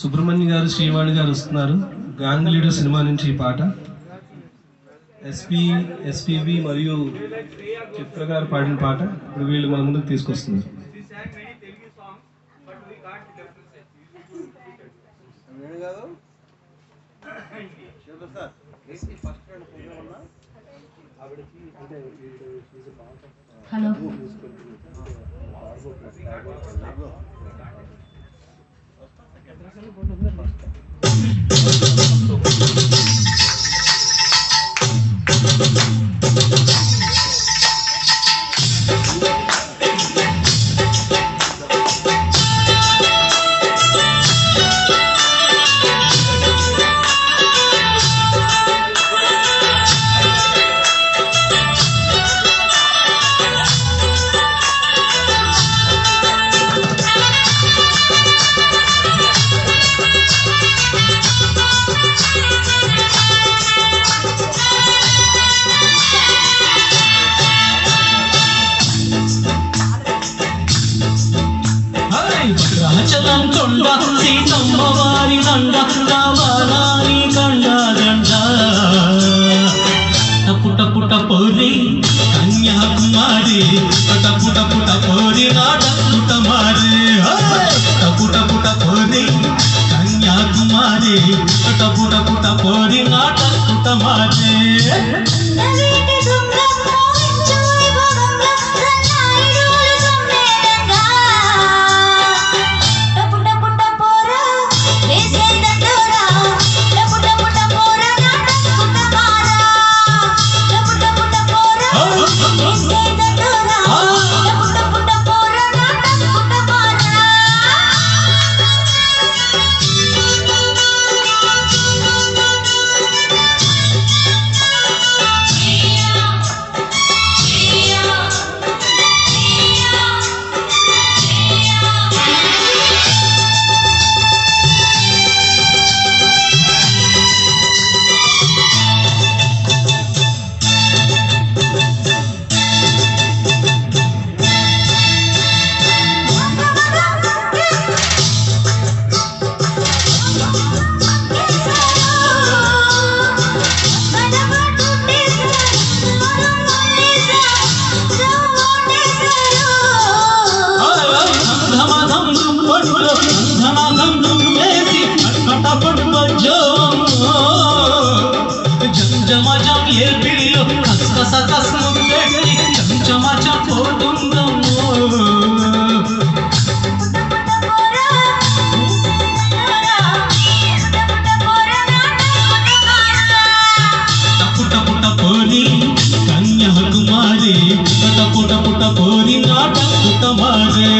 సుబ్రహ్మణ్య గారు, శ్రీవాణి గారు వస్తున్నారు. గ్యాంగ్ లీడర్ సినిమా నుంచి ఈ పాట ఎస్పీబి మరియు చిత్ర గారు పాడిన పాట ఇప్పుడు వీళ్ళు మన ముందుకు తీసుకొస్తున్నారు. హలో, భద్రాచలం కొండ సీతమ్మ వారి దండ రావాలని కండ దండ పుట పుట పోరి కన్యాకుమారి పుట పుట పోరి నాటపుట మారి పుట పుట పోరి కన్యాకుమారి పుట పుట పోరి నాటపుట మారి జమజం ఏ పిడిలో కసకస కసము పెట్టి చమచమచ పోతుందమ్మో పుట పుట పోరి కన్యాకుమారి పుట పుట పోరి నాటపుట మారే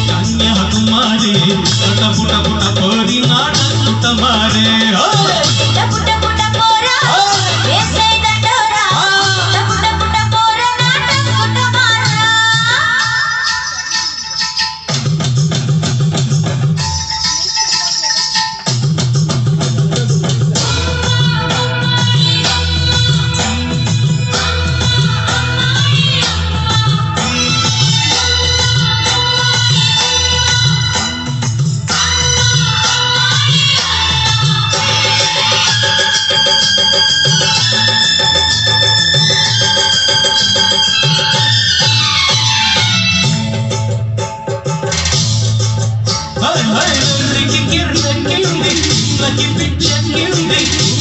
కన్యాకుమారి పుట పుట పోరి నాటపుట మారే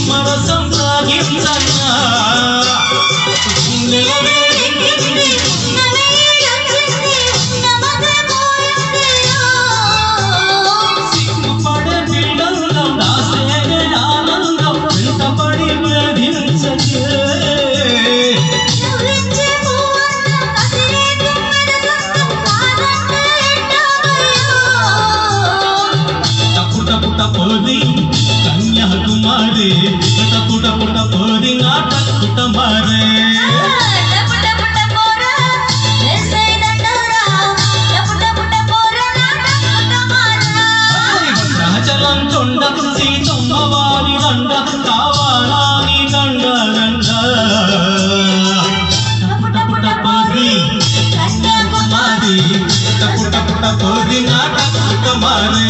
మనసం సాగించన్నా సిగ్గుపడే పిల్లల్లో దాసేనే ఆనందం వెంటపడి వేధించకే పుట పోరి కన్యాకుమారి పుట పుట పోరి నాటపుట మారే భద్రాచలం కొండ సీతమ్మ వారి దండ కావాలని గండ గండ పుట పోరి కన్యాకుమారి పుట పోరి నాటక మారే